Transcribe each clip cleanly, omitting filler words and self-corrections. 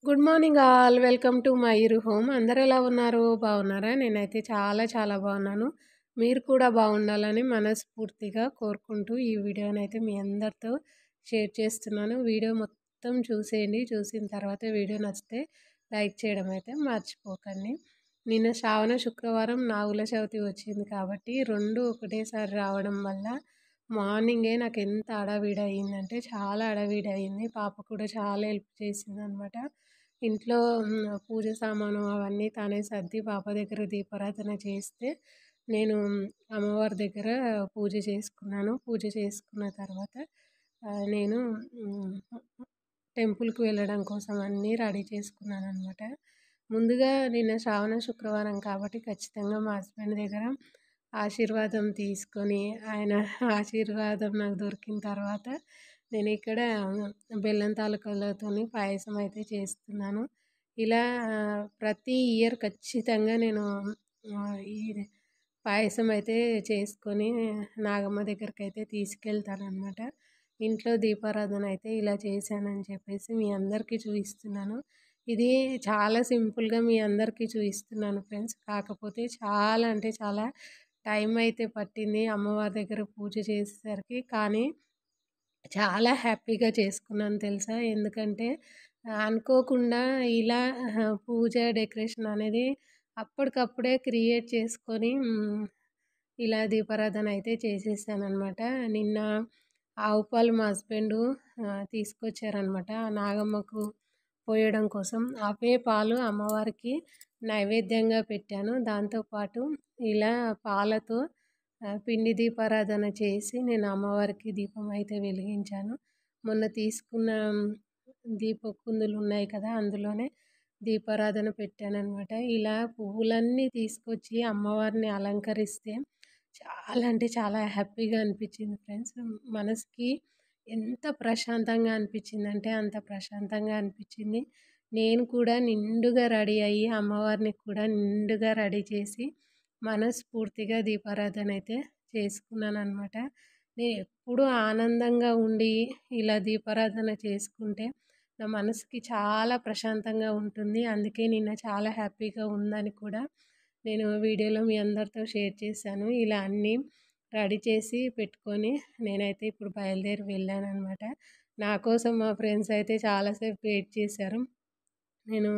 Good morning all. Welcome to my ఇరు home. అందరూ ఎలా ఉన్నారు? బాగున్నారా? నేనైతే చాలా చాలా బాగున్నాను. మీరు కూడా బాగుండాలని మనస్ఫూర్తిగా కోరుకుంటూ ఈ వీడియోనైతే మీ అందరితో షేర్ చేస్తున్నాను. వీడియో మొత్తం చూసేయండి. చూసిన తర్వాత వీడియో నచ్చితే లైక్ చేయడం అయితే మర్చిపోకండి. నిన్న శ్రావణ శుక్రవారం నాగుల చవితి వచ్చింది కాబట్టి రెండు ఒకటేసారి రావడం వల్ల మార్నింగే నాకు ఎంత హడావిడి అయిందంటే చాలా హడావిడి అయింది. పాప కూడా చాలా హెల్ప్ చేసిందనమాట. ఇంట్లో పూజ సామాను అవన్నీ తనే సర్ది పాప దగ్గర దీపారాధన చేస్తే నేను అమ్మవారి దగ్గర పూజ చేసుకున్నాను. పూజ చేసుకున్న తర్వాత నేను టెంపుల్‌కి వెళ్ళడం కోసం అన్నీ రెడీ చేసుకున్నాననమాట. ముందుగా నిన్న శ్రావణ శుక్రవారం కాబట్టి ఖచ్చితంగా మా హస్బెండ్ దగ్గర ఆశీర్వాదం తీసుకొని ఆయన ఆశీర్వాదం నాకు దొరికిన తర్వాత నేను ఇక్కడ బెల్లం తాలూకాలతోని పాయసం అయితే చేస్తున్నాను. ఇలా ప్రతి ఇయర్ ఖచ్చితంగా నేను ఈ పాయసం అయితే చేసుకొని నాగమ్మ దగ్గరకైతే తీసుకెళ్తాననమాట. ఇంట్లో దీపారాధన అయితే ఇలా చేశానని చెప్పేసి మీ అందరికీ చూపిస్తున్నాను. ఇది చాలా సింపుల్‌గా మీ అందరికీ చూపిస్తున్నాను ఫ్రెండ్స్. కాకపోతే చాలా అంటే చాలా టైం అయితే పట్టింది అమ్మవారి దగ్గర పూజ చేసేసరికి. కానీ చాలా హ్యాపీగా చేసుకున్నాను తెలుసా? ఎందుకంటే అనుకోకుండా ఇలా పూజ డెకరేషన్ అనేది అప్పటికప్పుడే క్రియేట్ చేసుకొని ఇలా దీపారాధన అయితే చేసేసాననమాట. నిన్న ఆవు పాలు మా హస్బెండు తీసుకొచ్చారనమాట నాగమ్మకు పోయడం కోసం. అవే పాలు అమ్మవారికి నైవేద్యంగా పెట్టాను. దాంతోపాటు ఇలా పాలతో పిండి దీపారాధన చేసి నేను అమ్మవారికి దీపం అయితే వెలిగించాను. మొన్న తీసుకున్న దీపకుందులు ఉన్నాయి కదా! అందులోనే దీపారాధన పెట్టాననమాట. ఇలా పువ్వులన్నీ తీసుకొచ్చి అమ్మవారిని అలంకరిస్తే చాలా అంటే చాలా హ్యాపీగా అనిపించింది ఫ్రెండ్స్. మనసుకి ఎంత ప్రశాంతంగా అనిపించిందంటే అంత ప్రశాంతంగా అనిపించింది. నేను కూడా నిండుగా రెడీ అయ్యి అమ్మవారిని కూడా నిండుగా రెడీ చేసి మనస్ఫూర్తిగా దీపారాధన అయితే చేసుకున్నాననమాట. నేను ఎప్పుడూ ఆనందంగా ఉండి ఇలా దీపారాధన చేసుకుంటే నా మనసుకి చాలా ప్రశాంతంగా ఉంటుంది. అందుకే నిన్న చాలా హ్యాపీగా ఉందని కూడా నేను వీడియోలో మీ అందరితో షేర్ చేశాను. ఇలా అన్నీ రెడీ చేసి పెట్టుకొని నేనైతే ఇప్పుడు బయలుదేరి వెళ్ళాననమాట. నా కోసం మా ఫ్రెండ్స్ అయితే చాలాసేపు వెయిట్ చేశారు. నేను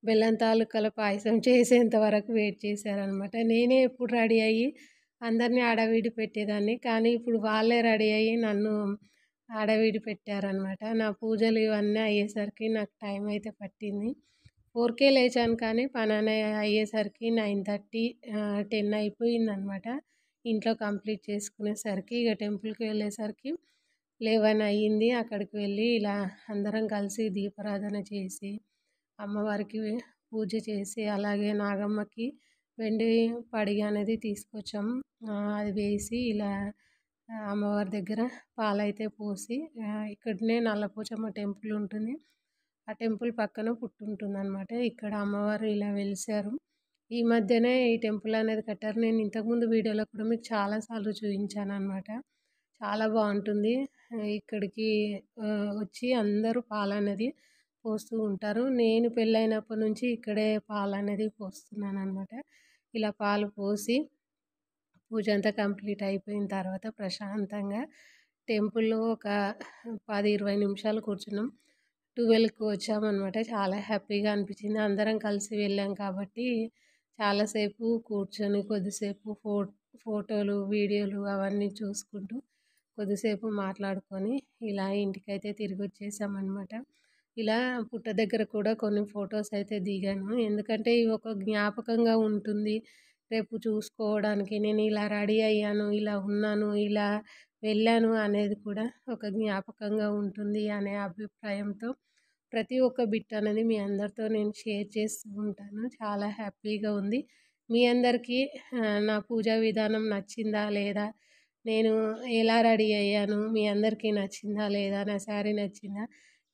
బెల్లం తాలూకాల పాయసం చేసేంత వరకు వెయిట్ చేశారనమాట. నేనే ఎప్పుడు రెడీ అయ్యి అందరినీ హడావిడి పెట్టేదాన్ని. కానీ ఇప్పుడు వాళ్ళే రెడీ అయ్యి నన్ను హడావిడి పెట్టారనమాట. నా పూజలు ఇవన్నీ అయ్యేసరికి నాకు టైం అయితే పట్టింది. 4కే లేచాను కానీ పని అయ్యేసరికి 9:30 10 అయిపోయిందనమాట. ఇంట్లో కంప్లీట్ చేసుకునేసరికి ఇక టెంపుల్‌కి వెళ్ళేసరికి 11 అయ్యింది. అక్కడికి వెళ్ళి ఇలా అందరం కలిసి దీపారాధన చేసి అమ్మవారికి పూజ చేసి అలాగే నాగమ్మకి వెండి పడిగ అనేది తీసుకొచ్చాం. అది వేసి ఇలా అమ్మవారి దగ్గర పాలైతే పోసి ఇక్కడనే నల్లపోచమ్మ టెంపుల్ ఉంటుంది. ఆ టెంపుల్ పక్కన పుట్టు ఉంటుందన్నమాట. ఇక్కడ అమ్మవారు ఇలా వెలిసారు. ఈ మధ్యనే ఈ టెంపుల్ అనేది కట్టారు. నేను ఇంతకుముందు వీడియోలో కూడా మీకు చాలాసార్లు చూపించానన్నమాట. చాలా బాగుంటుంది. ఇక్కడికి వచ్చి అందరూ పాలనేది పోస్తూ ఉంటారు. నేను పెళ్ళైనప్పటి నుంచి ఇక్కడే పాలనేది పోస్తున్నానన్నమాట. ఇలా పాలు పోసి పూజ అంతా కంప్లీట్ అయిపోయిన తర్వాత ప్రశాంతంగా టెంపుల్లో ఒక 10, 20 నిమిషాలు కూర్చున్నాం. 12కి వచ్చామన్నమాట. చాలా హ్యాపీగా అనిపించింది. అందరం కలిసి వెళ్ళాం కాబట్టి చాలాసేపు కూర్చొని కొద్దిసేపు ఫోటోలు, వీడియోలు అవన్నీ చూసుకుంటూ కొద్దిసేపు మాట్లాడుకొని ఇలా ఇంటికైతే తిరిగి వచ్చేసామన్నమాట. ఇలా పుట్ట దగ్గర కూడా కొన్ని ఫొటోస్ అయితే దిగాను. ఎందుకంటే ఇవి ఒక జ్ఞాపకంగా ఉంటుంది. రేపు చూసుకోవడానికి నేను ఇలా రెడీ అయ్యాను, ఇలా ఉన్నాను, ఇలా వెళ్ళాను అనేది కూడా ఒక జ్ఞాపకంగా ఉంటుంది అనే అభిప్రాయంతో ప్రతి ఒక్క బిట్ అనేది మీ అందరితో నేను షేర్ చేస్తూ ఉంటాను. చాలా హ్యాపీగా ఉంది. మీ అందరికీ నా పూజా విధానం నచ్చిందా లేదా? నేను ఎలా రెడీ అయ్యాను? మీ అందరికీ నచ్చిందా లేదా? నా శారీ నచ్చిందా?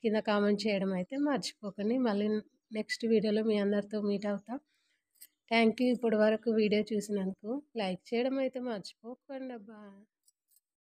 కింద కామెంట్ చేయడం అయితే మర్చిపోకండి. మళ్ళీ నెక్స్ట్ వీడియోలో మీ అందరితో మీట్ అవుతా. థ్యాంక్ యూ ఇప్పటి వరకు వీడియో చూసినందుకు. లైక్ చేయడం అయితే మర్చిపోకండబ్బా.